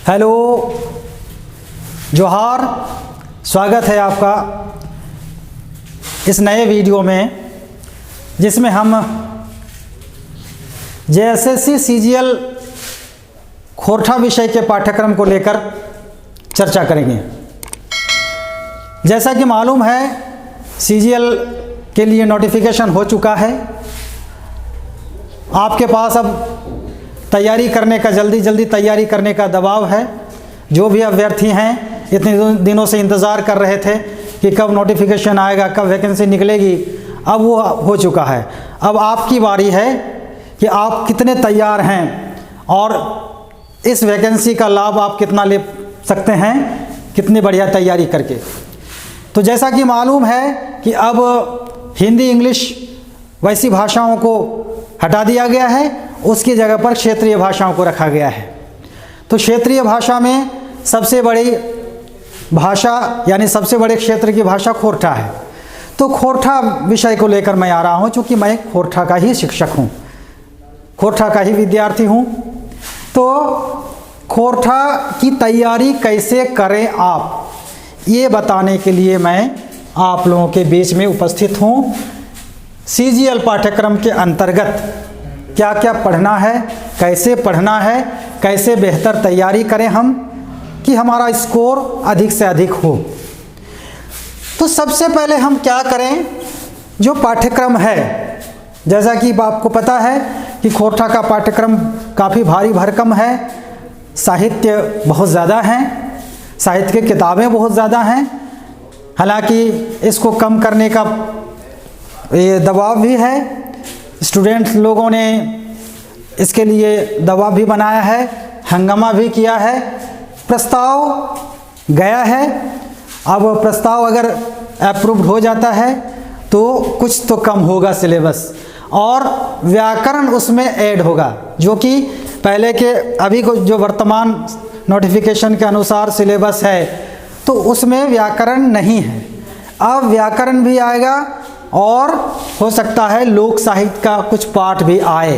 Hello, जोहार। स्वागत है आपका इस नए वीडियो में, जिसमें हम जेएसएससी सीजीएल खोरठा विषय के पाठ्यक्रम को लेकर चर्चा करेंगे। जैसा कि मालूम है, सीजीएल के लिए नोटिफिकेशन हो चुका है। आपके पास अब तैयारी करने का, जल्दी तैयारी करने का दबाव है। जो भी अभ्यर्थी हैं इतने दिनों से इंतज़ार कर रहे थे कि कब नोटिफिकेशन आएगा, कब वैकेंसी निकलेगी, अब वो हो चुका है। अब आपकी बारी है कि आप कितने तैयार हैं और इस वैकेंसी का लाभ आप कितना ले सकते हैं, कितनी बढ़िया तैयारी करके। तो जैसा कि मालूम है कि अब हिंदी इंग्लिश वैसी भाषाओं को हटा दिया गया है, उसकी जगह पर क्षेत्रीय भाषाओं को रखा गया है। तो क्षेत्रीय भाषा में सबसे बड़ी भाषा यानी सबसे बड़े क्षेत्र की भाषा खोरठा है। तो खोरठा विषय को लेकर मैं आ रहा हूँ, चूँकि मैं खोरठा का ही शिक्षक हूँ, खोरठा का ही विद्यार्थी हूँ। तो खोरठा की तैयारी कैसे करें आप, ये बताने के लिए मैं आप लोगों के बीच में उपस्थित हूँ। सीजीएल पाठ्यक्रम के अंतर्गत क्या क्या पढ़ना है, कैसे बेहतर तैयारी करें हम कि हमारा स्कोर अधिक से अधिक हो। तो सबसे पहले हम क्या करें, जो पाठ्यक्रम है, जैसा कि आपको पता है कि खोरठा का पाठ्यक्रम काफ़ी भारी भरकम है। साहित्य बहुत ज़्यादा हैं, साहित्य की किताबें बहुत ज़्यादा हैं। हालांकि इसको कम करने का ये दबाव भी है, स्टूडेंट लोगों ने इसके लिए दबाव भी बनाया है, हंगामा भी किया है, प्रस्ताव गया है। अब प्रस्ताव अगर अप्रूव्ड हो जाता है तो कुछ तो कम होगा सिलेबस, और व्याकरण उसमें ऐड होगा, जो कि पहले के अभी को जो वर्तमान नोटिफिकेशन के अनुसार सिलेबस है तो उसमें व्याकरण नहीं है। अब व्याकरण भी आएगा और हो सकता है लोक साहित्य का कुछ पाठ भी आए।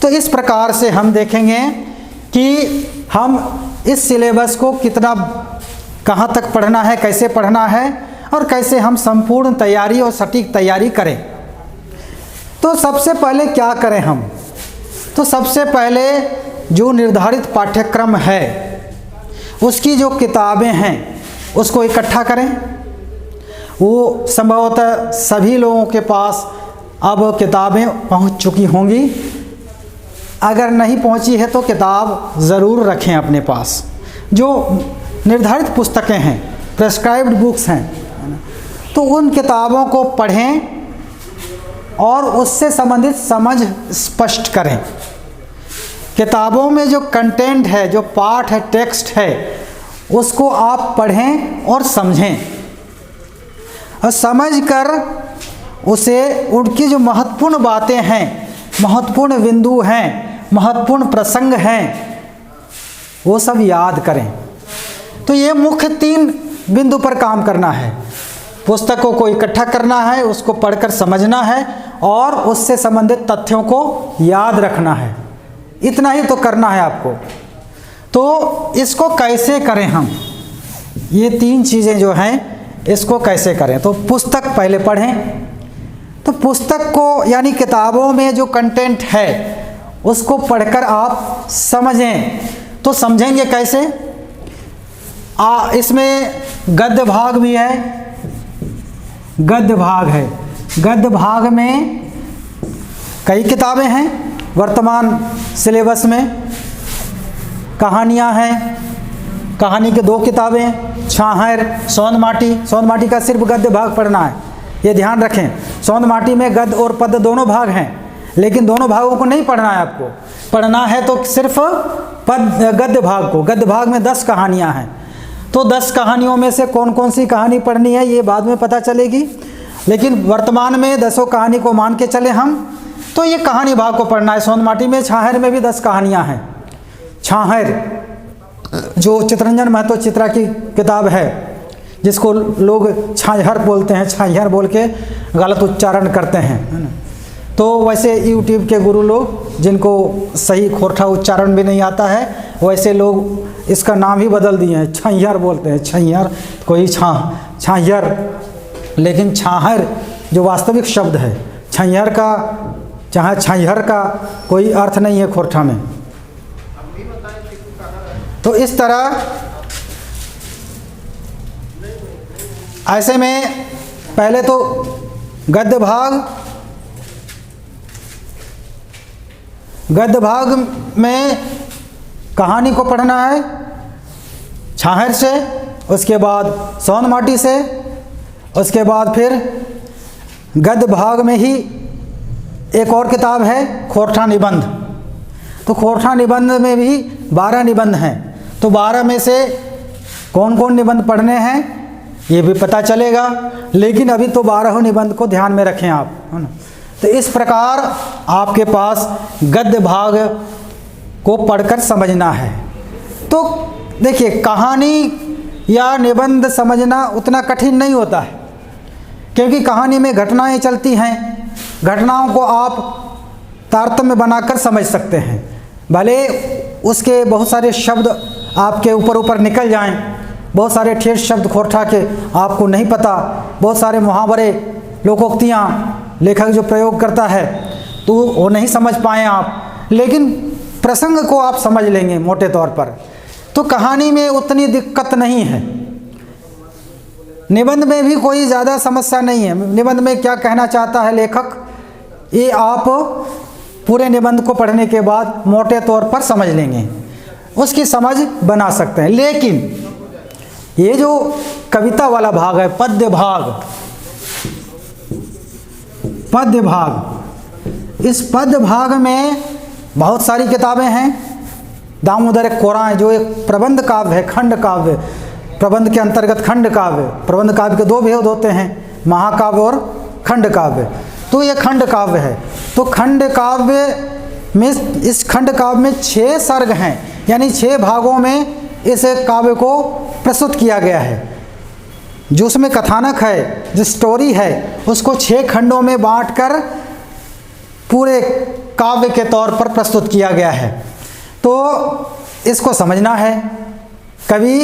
तो इस प्रकार से हम देखेंगे कि हम इस सिलेबस को कितना, कहाँ तक पढ़ना है, कैसे पढ़ना है और कैसे हम संपूर्ण तैयारी और सटीक तैयारी करें। तो सबसे पहले क्या करें हम, तो सबसे पहले जो निर्धारित पाठ्यक्रम है उसकी जो किताबें हैं उसको इकट्ठा करें। वो संभवतः सभी लोगों के पास अब किताबें पहुंच चुकी होंगी। अगर नहीं पहुंची है तो किताब ज़रूर रखें अपने पास। जो निर्धारित पुस्तकें हैं, प्रेस्क्राइब्ड बुक्स हैं, तो उन किताबों को पढ़ें और उससे संबंधित समझ स्पष्ट करें। किताबों में जो कंटेंट है, जो पाठ है, टेक्स्ट है, उसको आप पढ़ें और समझें, और समझकर उसे उनकी जो महत्वपूर्ण बातें हैं, महत्वपूर्ण बिंदु हैं, महत्वपूर्ण प्रसंग हैं, वो सब याद करें। तो ये मुख्य 3 बिंदु पर काम करना है। पुस्तकों को इकट्ठा करना है, उसको पढ़कर समझना है और उससे संबंधित तथ्यों को याद रखना है। इतना ही तो करना है आपको। तो इसको कैसे करें हम, ये 3 चीज़ें जो हैं इसको कैसे करें। तो पुस्तक पहले पढ़ें। तो पुस्तक को यानी किताबों में जो कंटेंट है उसको पढ़कर आप समझें। तो समझेंगे कैसे, इसमें गद्य भाग भी है, गद्य भाग है। गद्य भाग में कई किताबें हैं वर्तमान सिलेबस में। कहानियाँ हैं, कहानी के 2 किताबें, छाहर, सोंद माटी का सिर्फ गद्य भाग पढ़ना है, ये ध्यान रखें। सोंद माटी में गद्य और पद्य दोनों भाग हैं, लेकिन दोनों भागों को नहीं पढ़ना है आपको। पढ़ना है तो सिर्फ गद्य भाग को। गद्य भाग में 10 कहानियाँ हैं, तो 10 कहानियों में से कौन कौन सी कहानी पढ़नी है ये बाद में पता चलेगी, लेकिन वर्तमान में 10 कहानी को मान के चले हम, तो ये कहानी भाग को पढ़ना है। सोंद माटी में, छाहर में भी 10 कहानियाँ हैं। छाहर जो चितरंजन महतो चित्रा की किताब है, जिसको लोग छाहर बोलते हैं, छाहर बोल के गलत उच्चारण करते हैं। तो वैसे यूट्यूब के गुरु लोग जिनको सही खोरठा उच्चारण भी नहीं आता है, वैसे लोग इसका नाम ही बदल दिए हैं, छैहर बोलते हैं, छैहर, कोई छाहर, लेकिन छाहर जो वास्तविक शब्द है, छैहर का चाहे छैहर का कोई अर्थ नहीं है खोरठा में। तो इस तरह ऐसे में पहले तो गद्य भाग में कहानी को पढ़ना है छाहर से, उसके बाद सोन माटी से, उसके बाद फिर गद्य भाग में ही एक और किताब है खोरठा निबंध। तो खोरठा निबंध में भी 12 निबंध हैं। तो 12 में से कौन कौन निबंध पढ़ने हैं ये भी पता चलेगा, लेकिन अभी तो 12 निबंध को ध्यान में रखें आप, है ना। तो इस प्रकार आपके पास गद्य भाग को पढ़कर समझना है। तो देखिए, कहानी या निबंध समझना उतना कठिन नहीं होता है, क्योंकि कहानी में घटनाएं चलती हैं, घटनाओं को आप तारतम्य बनाकर समझ सकते हैं। भले उसके बहुत सारे शब्द आपके ऊपर निकल जाएं, बहुत सारे ठेठ शब्द खोरठा के आपको नहीं पता, बहुत सारे मुहावरे, लोकोक्तियाँ लेखक जो प्रयोग करता है तो वो नहीं समझ पाएँ आप, लेकिन प्रसंग को आप समझ लेंगे मोटे तौर पर। तो कहानी में उतनी दिक्कत नहीं है। निबंध में भी कोई ज़्यादा समस्या नहीं है। निबंध में क्या कहना चाहता है लेखक, ये आप पूरे निबंध को पढ़ने के बाद मोटे तौर पर समझ लेंगे, उसकी समझ बना सकते हैं। लेकिन ये जो कविता वाला भाग है, पद्य भाग, इस पद्य भाग में बहुत सारी किताबें हैं। दामोदर कोराएँ जो एक प्रबंध काव्य है, खंड काव्य, प्रबंध के अंतर्गत खंड काव्य, प्रबंध काव्य के 2 भेद होते हैं, महाकाव्य और खंड काव्य। तो ये खंड काव्य है। तो खंड काव्य में, इस खंड काव्य में 6 सर्ग हैं, यानी 6 भागों में इस काव्य को प्रस्तुत किया गया है। जो उसमें कथानक है, जो स्टोरी है, उसको 6 खंडों में बांटकर पूरे काव्य के तौर पर प्रस्तुत किया गया है। तो इसको समझना है, कवि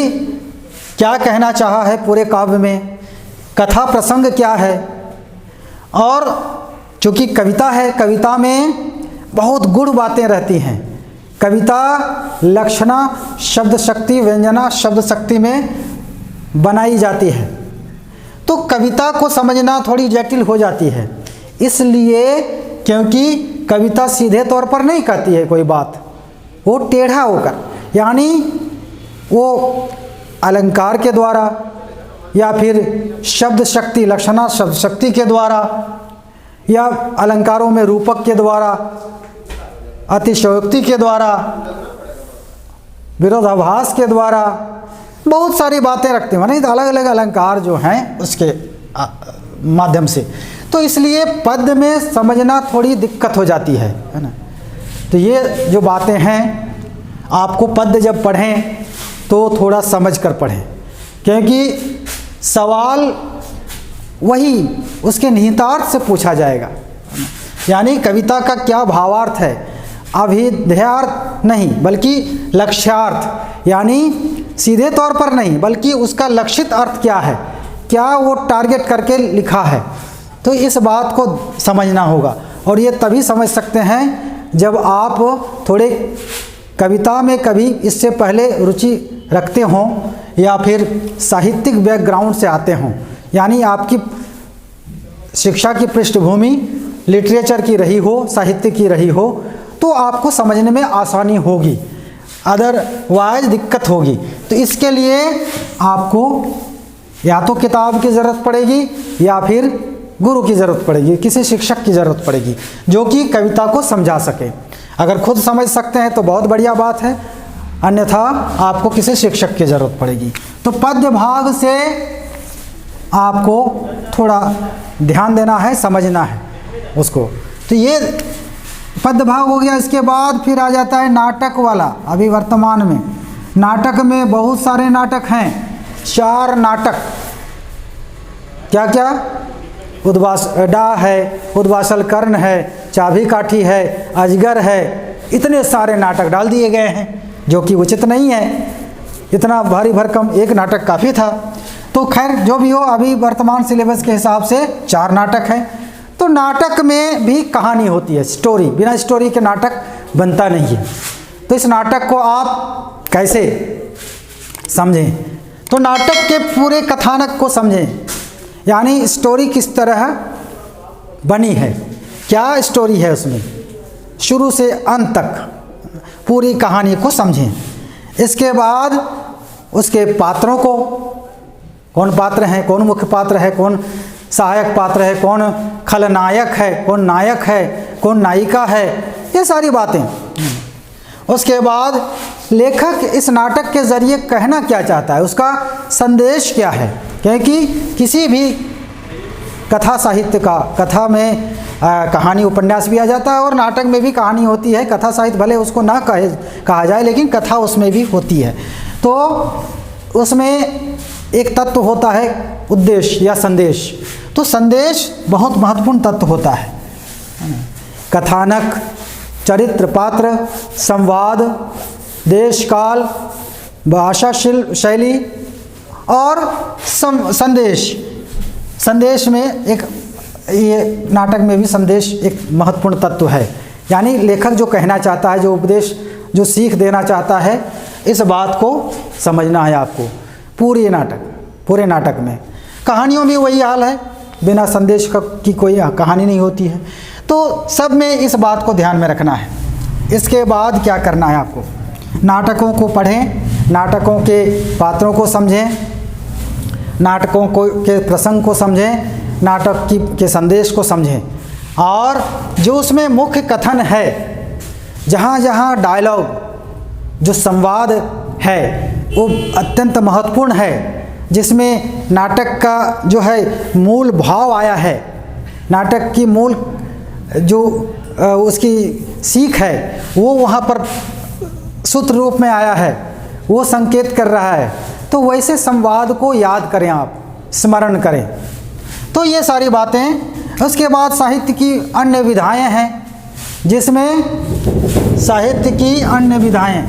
क्या कहना चाहा है पूरे काव्य में, कथा प्रसंग क्या है। और चूँकि कविता है, कविता में बहुत गूढ़ बातें रहती हैं। कविता लक्षणा शब्द शक्ति, व्यंजना शब्द शक्ति में बनाई जाती है। तो कविता को समझना थोड़ी जटिल हो जाती है, इसलिए क्योंकि कविता सीधे तौर पर नहीं कहती है कोई बात, वो टेढ़ा होकर, यानी वो अलंकार के द्वारा या फिर शब्द शक्ति, लक्षणा शब्द शक्ति के द्वारा, या अलंकारों में रूपक के द्वारा, अतिशयोक्ति के द्वारा, विरोधाभास के द्वारा, बहुत सारी बातें रखते हैं, नहीं तो अलग अलग अलंकार जो हैं उसके माध्यम से। तो इसलिए पद्य में समझना थोड़ी दिक्कत हो जाती है ना। तो ये जो बातें हैं, आपको पद्य जब पढ़ें तो थोड़ा समझ कर पढ़ें, क्योंकि सवाल वही उसके निहितार्थ से पूछा जाएगा, यानी कविता का क्या भावार्थ है, अभिध्यार्थ नहीं बल्कि लक्ष्यार्थ, यानी सीधे तौर पर नहीं बल्कि उसका लक्षित अर्थ क्या है, क्या वो टारगेट करके लिखा है। तो इस बात को समझना होगा, और ये तभी समझ सकते हैं जब आप थोड़े कविता में कभी इससे पहले रुचि रखते हों या फिर साहित्यिक बैकग्राउंड से आते हों, यानी आपकी शिक्षा की पृष्ठभूमि लिटरेचर की रही हो, साहित्य की रही हो, तो आपको समझने में आसानी होगी, अदरवाइज दिक्कत होगी। तो इसके लिए आपको या तो किताब की ज़रूरत पड़ेगी या फिर गुरु की ज़रूरत पड़ेगी, किसी शिक्षक की ज़रूरत पड़ेगी जो कि कविता को समझा सके। अगर खुद समझ सकते हैं तो बहुत बढ़िया बात है, अन्यथा आपको किसी शिक्षक की ज़रूरत पड़ेगी। तो पद्य भाग से आपको थोड़ा ध्यान देना है, समझना है उसको। तो ये पद्य भाग हो गया। इसके बाद फिर आ जाता है नाटक वाला। अभी वर्तमान में नाटक में बहुत सारे नाटक हैं, 4 नाटक। क्या क्या? उद्वासडा है, उद्वासल कर्ण है, चाभी काठी है, अजगर है, इतने सारे नाटक डाल दिए गए हैं जो कि उचित नहीं है। इतना भारी भरकम एक नाटक काफ़ी था। तो खैर जो भी हो, अभी वर्तमान सिलेबस के हिसाब से 4 नाटक हैं। तो नाटक में भी कहानी होती है, स्टोरी। बिना स्टोरी के नाटक बनता नहीं है। तो इस नाटक को आप कैसे समझें? तो नाटक के पूरे कथानक को समझें, यानी स्टोरी किस तरह बनी है, क्या स्टोरी है उसमें, शुरू से अंत तक पूरी कहानी को समझें। इसके बाद उसके पात्रों को, कौन पात्र हैं, कौन मुख्य पात्र है, कौन सहायक पात्र है, कौन खलनायक है, कौन नायक है, कौन नायिका है, ये सारी बातें। उसके बाद लेखक इस नाटक के ज़रिए कहना क्या चाहता है, उसका संदेश क्या है। क्योंकि किसी भी कथा साहित्य का, कथा में कहानी उपन्यास भी आ जाता है और नाटक में भी कहानी होती है। कथा साहित्य भले उसको ना कहा जाए, लेकिन कथा उसमें भी होती है। तो उसमें एक तत्व होता है उद्देश्य या संदेश। तो संदेश बहुत महत्वपूर्ण तत्व होता है। कथानक, चरित्र, पात्र, संवाद, देश काल, भाषा शैली और संदेश। संदेश में एक, ये नाटक में भी संदेश एक महत्वपूर्ण तत्व है। यानी लेखक जो कहना चाहता है, जो उपदेश, जो सीख देना चाहता है, इस बात को समझना है आपको। पूरे नाटक में, कहानियों में वही हाल है, बिना संदेश की कोई कहानी नहीं होती है। तो सब में इस बात को ध्यान में रखना है। इसके बाद क्या करना है आपको? नाटकों को पढ़ें, नाटकों के पात्रों को समझें, नाटकों के प्रसंग को समझें, नाटक के संदेश को समझें, और जो उसमें मुख्य कथन है, जहाँ जहाँ डायलॉग, जो संवाद है, वो अत्यंत महत्वपूर्ण है, जिसमें नाटक का जो है मूल भाव आया है, नाटक की मूल जो उसकी सीख है, वो वहाँ पर सूत्र रूप में आया है, वो संकेत कर रहा है। तो वैसे संवाद को याद करें, आप स्मरण करें। तो ये सारी बातें। उसके बाद साहित्य की अन्य विधाएं हैं, जिसमें साहित्य की अन्य विधाएं,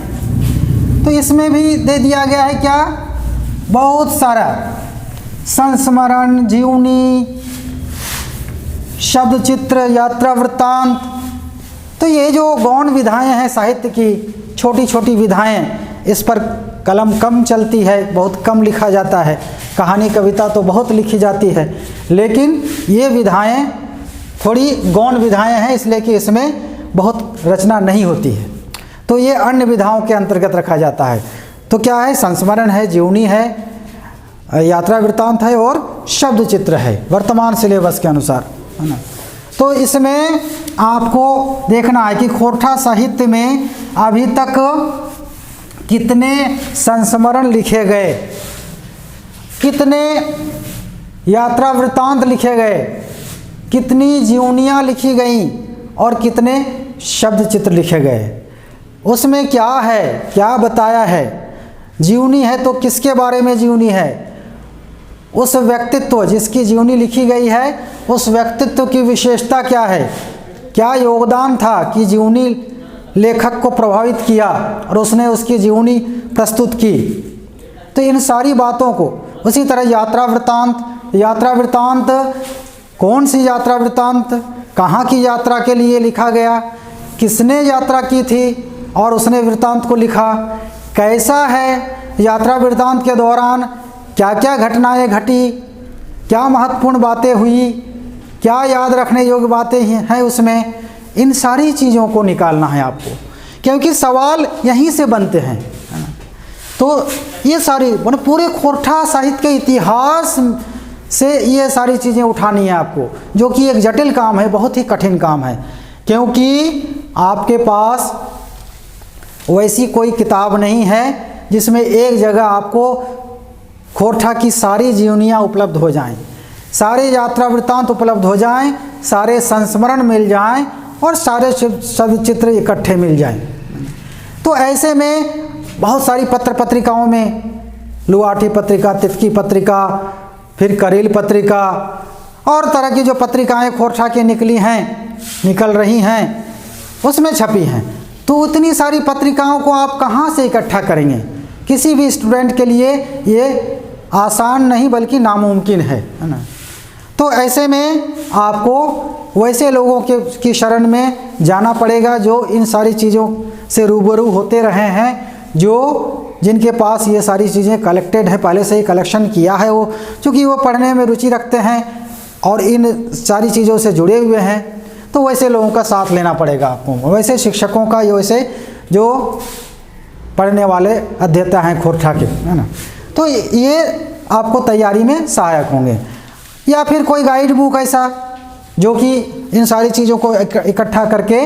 तो इसमें भी दे दिया गया है क्या, बहुत सारा संस्मरण, जीवनी, शब्द चित्र, यात्रा वृत्तांत। तो ये जो गौण विधाएं हैं साहित्य की, छोटी छोटी विधाएं, इस पर कलम कम चलती है, बहुत कम लिखा जाता है। कहानी कविता तो बहुत लिखी जाती है, लेकिन ये विधाएं थोड़ी गौण विधाएं हैं, इसलिए कि इसमें बहुत रचना नहीं होती है। तो ये अन्य विधाओं के अंतर्गत रखा जाता है। तो क्या है, संस्मरण है, जीवनी है, यात्रा वृत्तांत है और शब्द चित्र है, वर्तमान सिलेबस के अनुसार, है ना। तो इसमें आपको देखना है कि खोरठा साहित्य में अभी तक कितने संस्मरण लिखे गए, कितने यात्रा वृत्तांत लिखे गए, कितनी जीवनियाँ लिखी गईं और कितने शब्द चित्र लिखे गए। उसमें क्या है, क्या बताया है। जीवनी है तो किसके बारे में जीवनी है, उस व्यक्तित्व जिसकी जीवनी लिखी गई है, उस व्यक्तित्व की विशेषता क्या है, क्या योगदान था कि जीवनी लेखक को प्रभावित किया और उसने उसकी जीवनी प्रस्तुत की। तो इन सारी बातों को, उसी तरह यात्रा वृत्तांत, यात्रा वृत्तांत कौन सी यात्रा वृत्तांत, कहाँ की यात्रा के लिए लिखा गया, किसने यात्रा की थी और उसने वृत्तांत को लिखा, कैसा है, यात्रा वृत्तांत के दौरान क्या क्या घटनाएं घटी, क्या महत्वपूर्ण बातें हुई, क्या याद रखने योग्य बातें हैं उसमें। इन सारी चीज़ों को निकालना है आपको, क्योंकि सवाल यहीं से बनते हैं। तो ये सारी पूरे खोरठा साहित्य के इतिहास से ये सारी चीज़ें उठानी है आपको, जो कि एक जटिल काम है, बहुत ही कठिन काम है, क्योंकि आपके पास वैसी कोई किताब नहीं है जिसमें एक जगह आपको खोरठा की सारी जीवनियाँ उपलब्ध हो जाएं, सारे यात्रा वृत्तांत उपलब्ध हो जाएं, सारे संस्मरण मिल जाएं और सारे शब्द चित्र इकट्ठे मिल जाएं। तो ऐसे में बहुत सारी पत्र पत्रिकाओं में, लुआठी पत्रिका, तितकी पत्रिका, फिर करेल पत्रिका और तरह की जो पत्रिकाएं खोरठा की निकली हैं, निकल रही हैं, उसमें छपी हैं। तो उतनी सारी पत्रिकाओं को आप कहाँ से इकट्ठा करेंगे? किसी भी स्टूडेंट के लिए ये आसान नहीं बल्कि नामुमकिन है ना। तो ऐसे में आपको वैसे लोगों की शरण में जाना पड़ेगा जो इन सारी चीज़ों से रूबरू होते रहे हैं, जिनके पास ये सारी चीज़ें कलेक्टेड है, पहले से ही कलेक्शन किया है, वो चूँकि वो पढ़ने में रुचि रखते हैं और इन सारी चीज़ों से जुड़े हुए हैं, तो वैसे लोगों का साथ लेना पड़ेगा आपको, वैसे शिक्षकों का, वैसे जो पढ़ने वाले अध्येता हैं खोरठा के, है ना। तो ये आपको तैयारी में सहायक होंगे। या फिर कोई गाइड बुक ऐसा जो कि इन सारी चीज़ों को इकट्ठा करके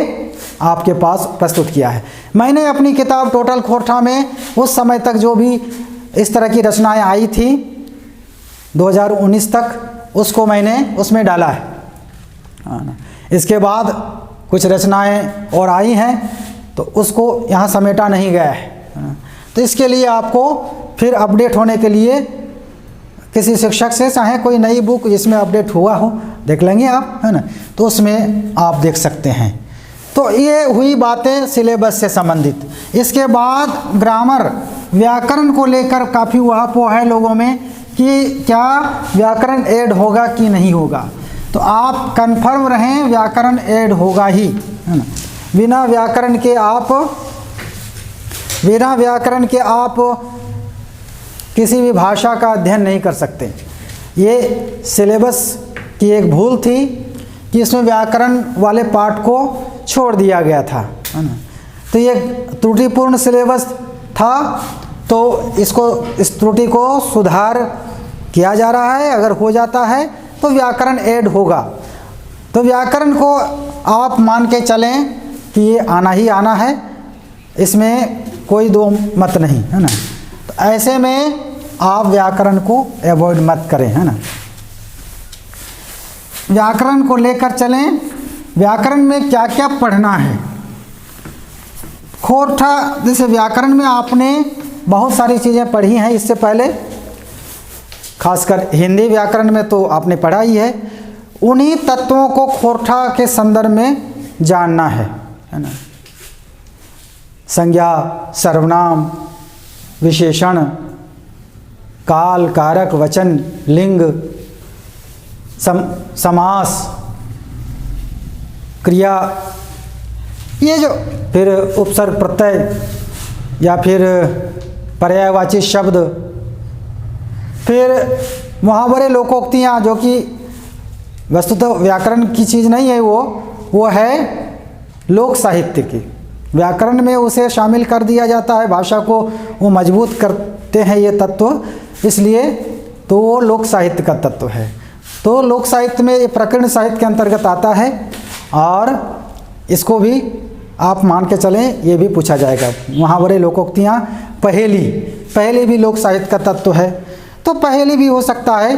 आपके पास प्रस्तुत किया है। मैंने अपनी किताब टोटल खोरठा में उस समय तक जो भी इस तरह की रचनाएं आई थी 2019 तक, उसको मैंने उसमें डाला है। इसके बाद कुछ रचनाएं और आई हैं तो उसको यहाँ समेटा नहीं गया है। तो इसके लिए आपको फिर अपडेट होने के लिए किसी शिक्षक से, चाहे कोई नई बुक जिसमें अपडेट हुआ हो, देख लेंगे आप, है ना, तो उसमें आप देख सकते हैं। तो ये हुई बातें सिलेबस से संबंधित। इसके बाद ग्रामर, व्याकरण को लेकर काफ़ी उहापोह है लोगों में कि क्या व्याकरण ऐड होगा कि नहीं होगा। तो आप कंफर्म रहें, व्याकरण ऐड होगा ही, है ना। बिना व्याकरण के आप किसी भी भाषा का अध्ययन नहीं कर सकते। ये सिलेबस की एक भूल थी कि इसमें व्याकरण वाले पार्ट को छोड़ दिया गया था, है ना। तो ये त्रुटिपूर्ण सिलेबस था, तो इस त्रुटि को सुधार किया जा रहा है। अगर हो जाता है तो व्याकरण ऐड होगा। तो व्याकरण को आप मान के चलें कि ये आना ही आना है, इसमें कोई दो मत नहीं, है ना। तो ऐसे में आप व्याकरण को अवॉइड मत करें, है ना। व्याकरण को लेकर चलें। व्याकरण में क्या क्या पढ़ना है। खोरठा, जैसे व्याकरण में आपने बहुत सारी चीज़ें पढ़ी हैं इससे पहले, खासकर हिंदी व्याकरण में तो आपने पढ़ा ही है। उन्हीं तत्वों को खोरठा के संदर्भ में जानना है ना। संज्ञा, सर्वनाम, विशेषण, काल, कारक, वचन, लिंग, समास, क्रिया, ये जो फिर उपसर्ग प्रत्यय या फिर पर्यायवाची शब्द, फिर मुहावरे, लोकोक्तियाँ, जो कि वस्तुतः व्याकरण की चीज़ नहीं है, वो है लोक साहित्य की। व्याकरण में उसे शामिल कर दिया जाता है, भाषा को वो मजबूत करते हैं ये तत्व, इसलिए तो वो लोक साहित्य का तत्व है। तो लोक साहित्य में ये प्रकरण साहित्य के अंतर्गत आता है और इसको भी आप मान के चलें, ये भी पूछा जाएगा। मुहावरे, लोकोक्तियाँ, पहेली भी लोक साहित्य का तत्व है। तो पहेली भी हो सकता है,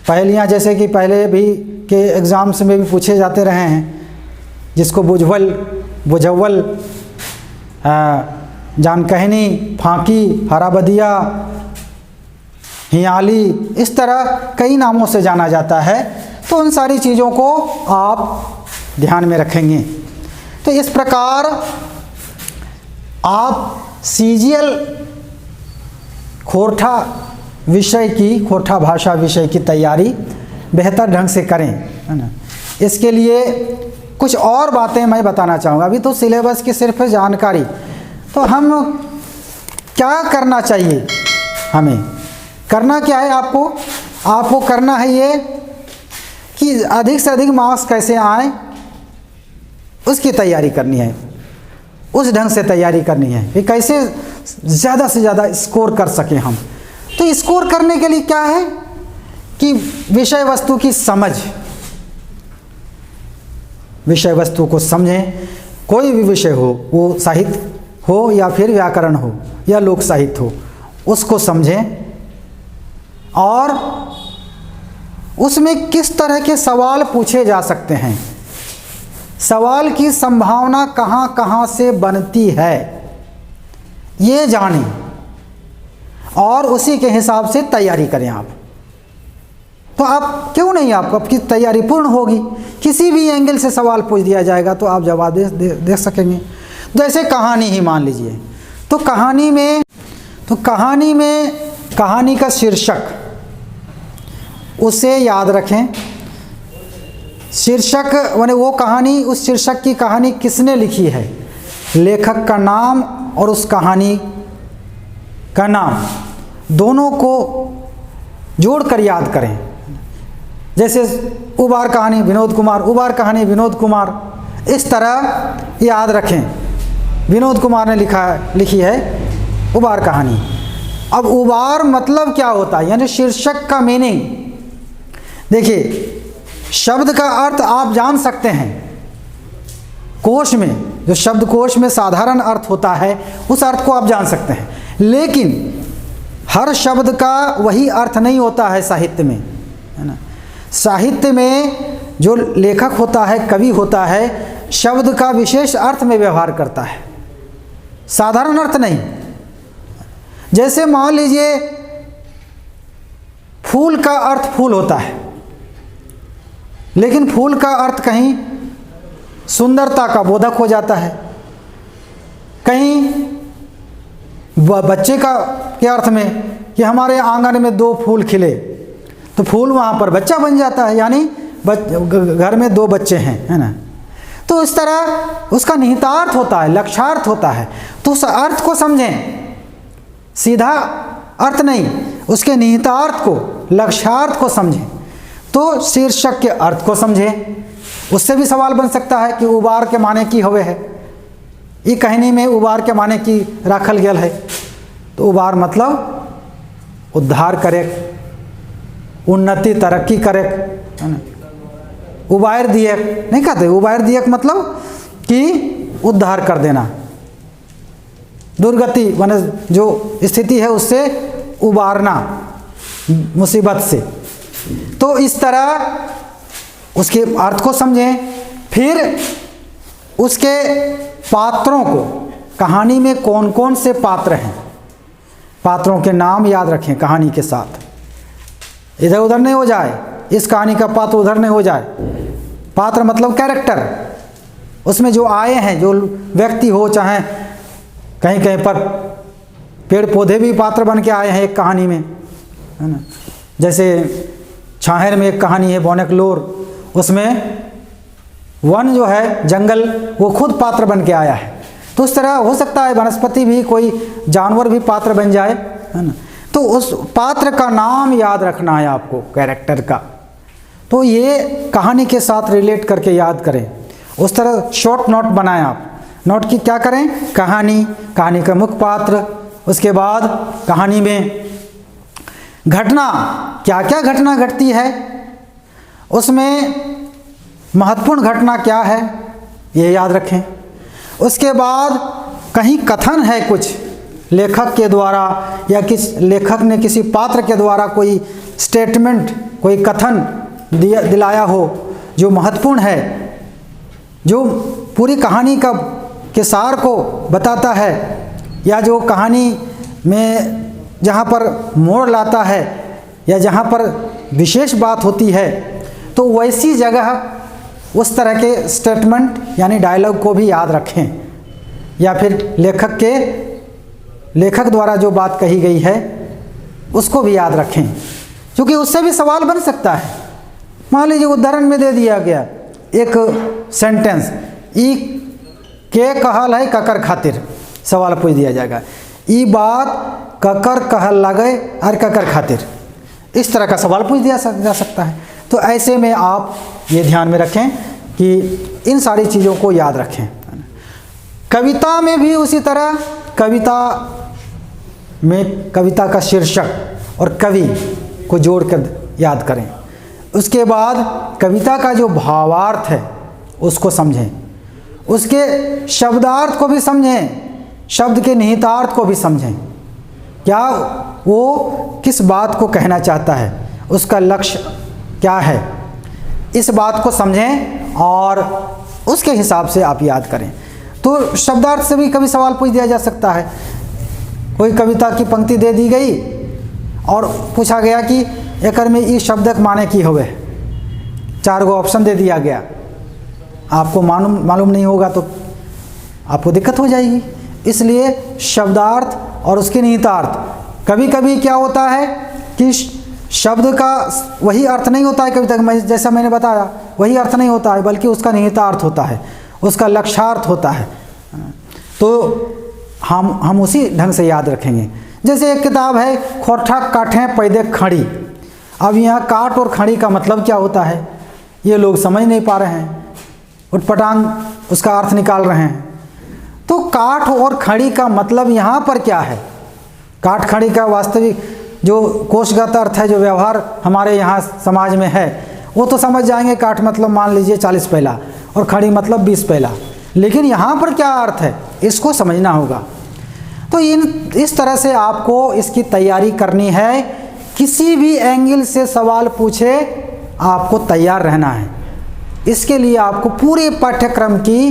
पहेलियाँ जैसे कि पहले भी के एग्ज़ाम्स में भी पूछे जाते रहे हैं, जिसको बुझव्वल, जानकहनी, फांकी, हराबदिया, हियाली, इस तरह कई नामों से जाना जाता है। तो उन सारी चीज़ों को आप ध्यान में रखेंगे। तो इस प्रकार आप सीजीएल खोरठा विषय की, खोरठा भाषा विषय की तैयारी बेहतर ढंग से करें, है ना। इसके लिए कुछ और बातें मैं बताना चाहूँगा। अभी तो सिलेबस की सिर्फ जानकारी, तो हम क्या करना चाहिए, हमें करना क्या है, आपको करना है ये कि अधिक से अधिक मार्क्स कैसे आए उसकी तैयारी करनी है, उस ढंग से तैयारी करनी है कि कैसे ज़्यादा से ज़्यादा स्कोर कर सकें हम। तो स्कोर करने के लिए क्या है कि विषय वस्तु की समझ, विषय वस्तु को समझें। कोई भी विषय हो, वो साहित्य हो या फिर व्याकरण हो या लोक साहित्य हो, उसको समझें और उसमें किस तरह के सवाल पूछे जा सकते हैं, सवाल की संभावना कहाँ कहाँ से बनती है, ये जानें और उसी के हिसाब से तैयारी करें आप। तो आप क्यों नहीं, आपकी तैयारी पूर्ण होगी। किसी भी एंगल से सवाल पूछ दिया जाएगा तो आप जवाब दे सकेंगे। जैसे कहानी ही मान लीजिए, तो कहानी में कहानी का शीर्षक उसे याद रखें। शीर्षक माने वो कहानी, उस शीर्षक की कहानी किसने लिखी है, लेखक का नाम और उस कहानी का नाम, दोनों को जोड़कर याद करें। जैसे उबार कहानी विनोद कुमार, उबार कहानी विनोद कुमार, इस तरह याद रखें। विनोद कुमार ने लिखी है उबार कहानी। अब उबार मतलब क्या होता है, यानी शीर्षक का मीनिंग। देखिए, शब्द का अर्थ आप जान सकते हैं, कोश में जो शब्दकोश में साधारण अर्थ होता है उस अर्थ को आप जान सकते हैं, लेकिन हर शब्द का वही अर्थ नहीं होता है साहित्य में, है ना। साहित्य में जो लेखक होता है, कवि होता है, शब्द का विशेष अर्थ में व्यवहार करता है, साधारण अर्थ नहीं। जैसे मान लीजिए फूल का अर्थ फूल होता है, लेकिन फूल का अर्थ कहीं सुंदरता का बोधक हो जाता है, कहीं बच्चे के अर्थ में कि हमारे आंगन में 2 फूल खिले, तो फूल वहाँ पर बच्चा बन जाता है, यानी घर में 2 बच्चे हैं, है ना। तो इस तरह उसका निहितार्थ होता है, लक्ष्यार्थ होता है। तो उस अर्थ को समझें, सीधा अर्थ नहीं, उसके निहितार्थ को, लक्ष्यार्थ को समझें। तो शीर्षक के अर्थ को समझें। उससे भी सवाल बन सकता है कि उबार के माने की होवे है, ये कहानी में उबार के माने की राखल गेल है। तो उबार मतलब उद्धार करे, उन्नति तरक्की करे, है ना। उबार दियक नहीं कहते, उबार दियक मतलब कि उद्धार कर देना, दुर्गति माने जो स्थिति है उससे उबारना, मुसीबत से। तो इस तरह उसके अर्थ को समझें। फिर उसके पात्रों को, कहानी में कौन कौन से पात्र हैं, पात्रों के नाम याद रखें कहानी के साथ, इधर उधर नहीं हो जाए, इस कहानी का पात्र उधर नहीं हो जाए। पात्र मतलब कैरेक्टर, उसमें जो आए हैं, जो व्यक्ति हो, चाहे कहीं कहीं पर पेड़ पौधे भी पात्र बन के आए हैं एक कहानी में, है ना। जैसे छाहेर में एक कहानी है बोनेकलोर, उसमें वन जो है, जंगल, वो खुद पात्र बन के आया है। तो उस तरह हो सकता है वनस्पति भी, कोई जानवर भी पात्र बन जाए, है ना। तो उस पात्र का नाम याद रखना है आपको, कैरेक्टर का। तो ये कहानी के साथ रिलेट करके याद करें। उस तरह शॉर्ट नोट बनाएं आप। नोट की क्या करें, कहानी, कहानी का मुख्य पात्र, उसके बाद कहानी में घटना, क्या क्या घटना घटती है, उसमें महत्वपूर्ण घटना क्या है, ये याद रखें। उसके बाद कहीं कथन है कुछ लेखक के द्वारा, या किस लेखक ने किसी पात्र के द्वारा कोई स्टेटमेंट, कोई कथन दिलाया हो जो महत्वपूर्ण है, जो पूरी कहानी के सार को बताता है, या जो कहानी में जहाँ पर मोड़ लाता है, या जहाँ पर विशेष बात होती है, तो वैसी जगह उस तरह के स्टेटमेंट यानी डायलॉग को भी याद रखें, या फिर लेखक द्वारा जो बात कही गई है उसको भी याद रखें, क्योंकि उससे भी सवाल बन सकता है। मान लीजिए उदाहरण में दे दिया गया एक सेंटेंस, ई के कहल है ककर खातिर, सवाल पूछ दिया जाएगा, ई बात ककर कहल लगे और ककर खातिर, इस तरह का सवाल पूछ दिया जा सकता है। तो ऐसे में आप ये ध्यान में रखें कि इन सारी चीज़ों को याद रखें। कविता में भी उसी तरह, कविता में कविता का शीर्षक और कवि को जोड़कर याद करें। उसके बाद कविता का जो भावार्थ है उसको समझें, उसके शब्दार्थ को भी समझें, शब्द के निहितार्थ को भी समझें, क्या वो किस बात को कहना चाहता है, उसका लक्ष्य क्या है, इस बात को समझें और उसके हिसाब से आप याद करें। तो शब्दार्थ से भी कभी सवाल पूछ दिया जा सकता है। कोई कविता की पंक्ति दे दी गई और पूछा गया कि एकर में इस शब्द के माने की होवे, 4 गो ऑप्शन दे दिया गया, आपको मालूम नहीं होगा तो आपको दिक्कत हो जाएगी। इसलिए शब्दार्थ और उसके निहितार्थ, कभी कभी क्या होता है कि शब्द का वही अर्थ नहीं होता है, कभी तक मैं जैसा मैंने बताया वही अर्थ नहीं होता है, बल्कि उसका निहितार्थ होता है, उसका लक्ष्यार्थ होता है। तो हम उसी ढंग से याद रखेंगे। जैसे एक किताब है खोरठा काठें पैदे खड़ी। अब यहाँ काट और खड़ी का मतलब क्या होता है ये लोग समझ नहीं पा रहे हैं, उटपटांग उसका अर्थ निकाल रहे हैं। तो काठ और खड़ी का मतलब यहाँ पर क्या है? काठ खड़ी का वास्तविक जो कोशगत अर्थ है, जो व्यवहार हमारे यहाँ समाज में है, वो तो समझ जाएंगे। काठ मतलब मान लीजिए 40 पैला और खड़ी मतलब 20 पैला, लेकिन यहाँ पर क्या अर्थ है इसको समझना होगा। तो इस तरह से आपको इसकी तैयारी करनी है। किसी भी एंगल से सवाल पूछे आपको तैयार रहना है। इसके लिए आपको पूरे पाठ्यक्रम की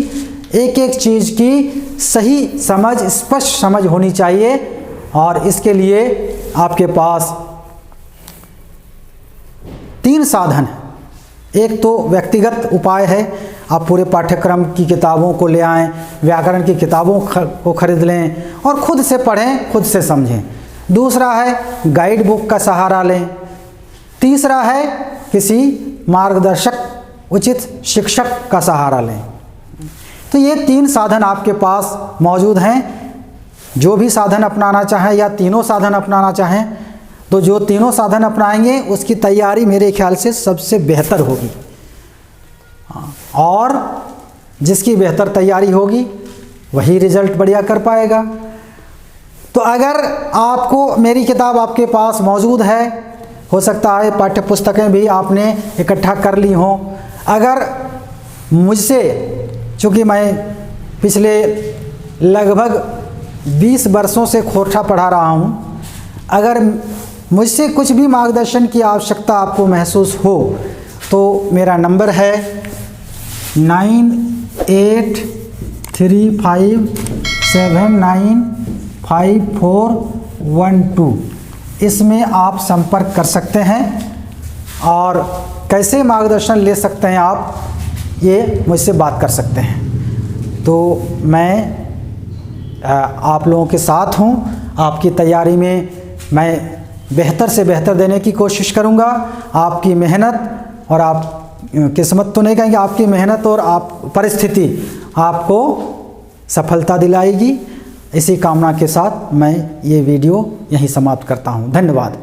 एक एक चीज़ की सही समझ, स्पष्ट समझ होनी चाहिए। और इसके लिए आपके पास 3 साधन हैं। एक तो व्यक्तिगत उपाय है, आप पूरे पाठ्यक्रम की किताबों को ले आएं, व्याकरण की किताबों को खरीद लें और खुद से पढ़ें, खुद से समझें। दूसरा है गाइड बुक का सहारा लें। तीसरा है किसी मार्गदर्शक, उचित शिक्षक का सहारा लें। तो ये 3 साधन आपके पास मौजूद हैं। जो भी साधन अपनाना चाहें या तीनों साधन अपनाना चाहें, तो जो तीनों साधन अपनाएंगे उसकी तैयारी मेरे ख्याल से सबसे बेहतर होगी। और जिसकी बेहतर तैयारी होगी वही रिजल्ट बढ़िया कर पाएगा। तो अगर आपको मेरी किताब आपके पास मौजूद है, हो सकता है पाठ्य पुस्तकें भी आपने इकट्ठा कर ली हों। अगर मुझसे, चूँकि मैं पिछले लगभग 20 वर्षों से खोरठा पढ़ा रहा हूँ, अगर मुझसे कुछ भी मार्गदर्शन की आवश्यकता आपको महसूस हो तो मेरा नंबर है 9883579541 इसमें आप संपर्क कर सकते हैं। और कैसे मार्गदर्शन ले सकते हैं आप, ये मुझसे बात कर सकते हैं। तो मैं आप लोगों के साथ हूँ। आपकी तैयारी में मैं बेहतर से बेहतर देने की कोशिश करूँगा। आपकी मेहनत और आप किस्मत तो नहीं कहेंगे, आपकी मेहनत और आप परिस्थिति आपको सफलता दिलाएगी। इसी कामना के साथ मैं ये वीडियो यहीं समाप्त करता हूँ। धन्यवाद।